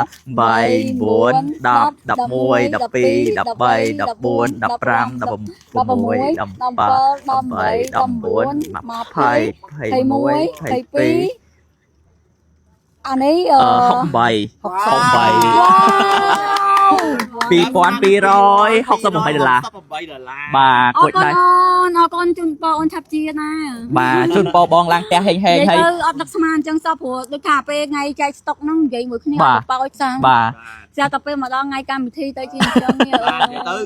3 4 10 11 12 13 14 15 16 17 18 19 20 21 22 អានេះ $2,268 បាទ អ គួ រ ច គុណ ដែរ អរគុណជូនបងអូនឆាប់ជាណា បាទជូនពរបងឡើងផ្ទះហេងហេង និ ហើ យា យ យទៅអត់ដឹកស្មានអញ្ចឹងសោះព្រោះដូចថាពេលថ្ងៃចែកស្តុកហ្នឹងនិយាយមួយគ្នា បាទ អត់បោចសាំ បាទ ស្រាប់តែពេលមកដល់ថ្ងៃកម្មវិធីទៅជាអញ្ចឹងនេះ បាទ អឺ ទៅ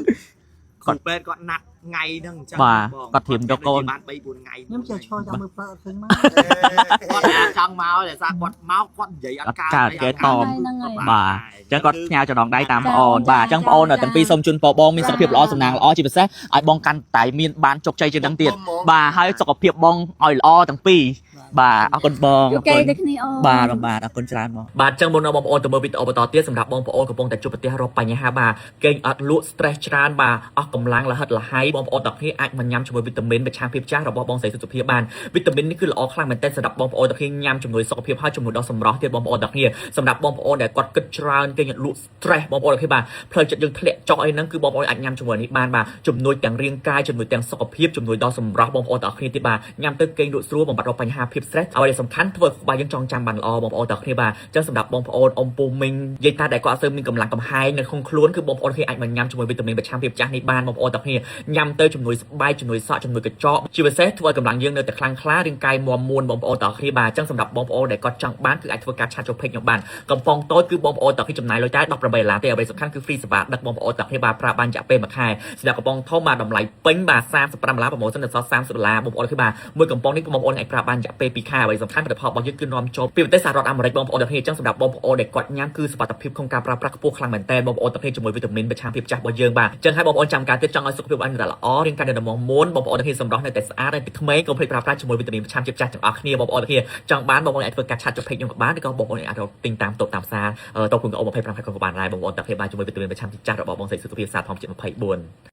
គាត់ពេទ្យគាត់ណាត់ថ្ងៃហ្នឹងអញ្ចឹង បាទគាត់ធៀមយកកូន បាន 3 4ថ្ងៃ ខ្ញុំចេះឈរចាំមើលប្រើអត់ឃើញមក គាត់អាចចង់មកតែសារគាត់មកគាត់និយាយអត់កើត កើតគេតម ហ្នឹងហើយ បាទអញ្ចឹងគាត់ផ្ញើចំណងដៃតាមបងអូនបាទអញ្ចឹងបងអូនទាំងពីរសូមជូនពរបងមានសុខភាពល្អសំណាងល្អជាពិសេសឲ្យបងកាន់តែមានបានជោគជ័យជាងនឹងទៀតបាទហើយសុខភាពបងឲ្យល្អទាំងពីរបាទអរគុណបងអរ គេ គុណ ដូចគ្នាអូន បាទបាទអរគុណច្រើនបង បាទចឹងមុននឹងបងប្អូនទៅមើលវីដេអូបន្តទៀតសម្រាប់បងប្អូនកំពុងតែជួបប្រទះរកបញ្ហាបាទគេងអត់លក់ stress ច្រើនបាទអស់កម្លាំងលហិតលហៃបងប្អូនទាំងគ្នាអាចមកញ៉ាំជាមួយវីតាមីនប្រឆាំងភាពចាស់របស់បងស្រីសុខភាពបានវីតាមីននេះគឺល្អខ្លាំងមែនទែនសម្រាប់បងប្អូនទាំងគ្នាញ៉ាំជំនួយសុខភាពហើយជំនួយដល់សម្រស់ទៀតបងប្អូនទាំងគ្នាសម្រាប់បងប្អូនដែលគាត់គិតច្រើនគេងអត់លក់ stress បងប្អូនទាំងគ្នាបាទផ្លូវចិត្តយើងធ្លាក់ចុះអីហ្នឹងគឺបងប្អូនអាចញ៉ាំជាមួយនេះបានបាទជំនួយទាំងរាងកាយជំនួយទាំងសុខភាពជំនួយដល់សម្រស់បងប្អូនទាំងគ្នាទៀតបាទញ៉ាំទៅគេងលក់ស្រួលបំបត្តិរកបញ្ហាភាព stress អ្វីដែលសំខាន់ធ្វើឲ្យក្បាលយើងចងចាំបានល្អបងប្អូនទាំងគ្នាបាទអញ្ចឹងសម្រាប់បងប្អូនអ៊ំពូមីងនិយាយថាដែលគាត់អត់សូវមានកម្លាំងកំហែងនៅក្នុងខ្លួនគឺបងប្អូនគ្នាអាចមកញ៉ាំជាមួយវីតាមីនប្រឆាំងភាពចាស់នេះបានបងប្អូនទាំងគ្នាញ៉ាំទៅជំនួយស្បែកជំនួយសក់ជំនួយកញ្ចក់ជាពិសេសធ្វើឲ្យកម្លាំងយើងនៅតែខ្លាំងក្លារាងកាយមាំមួនបងប្អូនទាំងគ្នាបាទអញ្ចឹងសម្រាប់បងប្អូនដែលគាត់ចង់បានគឺអាចធ្វើការឆាតចូល page ខ្ញុំបានកំប៉ុងតូចគឺបងប្អូនទាំងគ្នាចំណាយលុយតែ$18ទេអ្វីសំខាន់គឺ free សេវាដឹកបងប្អូនទាំងគ្នាបាទប្រើបានរយៈពេល1ខែសម្រាប់កំប៉ុងធំបាទតម្លៃពេញបាទ$35ប្រម៉ូសិនដល់$30បងប្អូនគ្នាបាទមួយកំប៉ុងនេះបងប្អូនអាចប្រើបានរយៈពេល2ខែអ្វីសំខាន់ផលិតផលរបស់យើងគឺនាំចូលពីប្រទេសសហរដ្ឋអាមេរិកបងប្អូនទាំងគ្នាអញ្ចឹងសម្រាប់បងប្អូនដែលគាត់ញ៉ាំគឺសុខភាពក្នុងការប្រើប្រាស់ខ្ពស់ខ្លាំងមែនតើបងប្អូនទាំងគ្នាជាមួយវីតាមីនប្រឆាំងភាពចាស់របស់យើងបាទអញ្ចឹងហើយបងប្អូនចាំការទៀតចង់ឲ្យសុខភាពបានល្អរាងកាយនៅដំងមួនបងប្អូនទាំងគ្នាសម្រស់នៅតែស្អាតនៅតែក្មេងកុំភ្លេចប្រើប្រាស់ជាមួយវីតាមីនប្រឆាំងភាពចាស់ទាំងអស់គ្នាបងប្អូនទាំងគ្នាចង់បានបងប្អូនអាចធ្វើការឆាតចូល page ខ្ញុំក៏បានឬក៏បងប្អូនអាចរកទិញតាមតូបតាមផ្សារតូបគុណក៏25ខែក៏បានដែរបងប្អូនទាំងគ្នាបានជាមួយវីតាមីនប្រឆាំងភាពចាស់របស់បងស្រីសុខភាពសាធម្មជាតិ24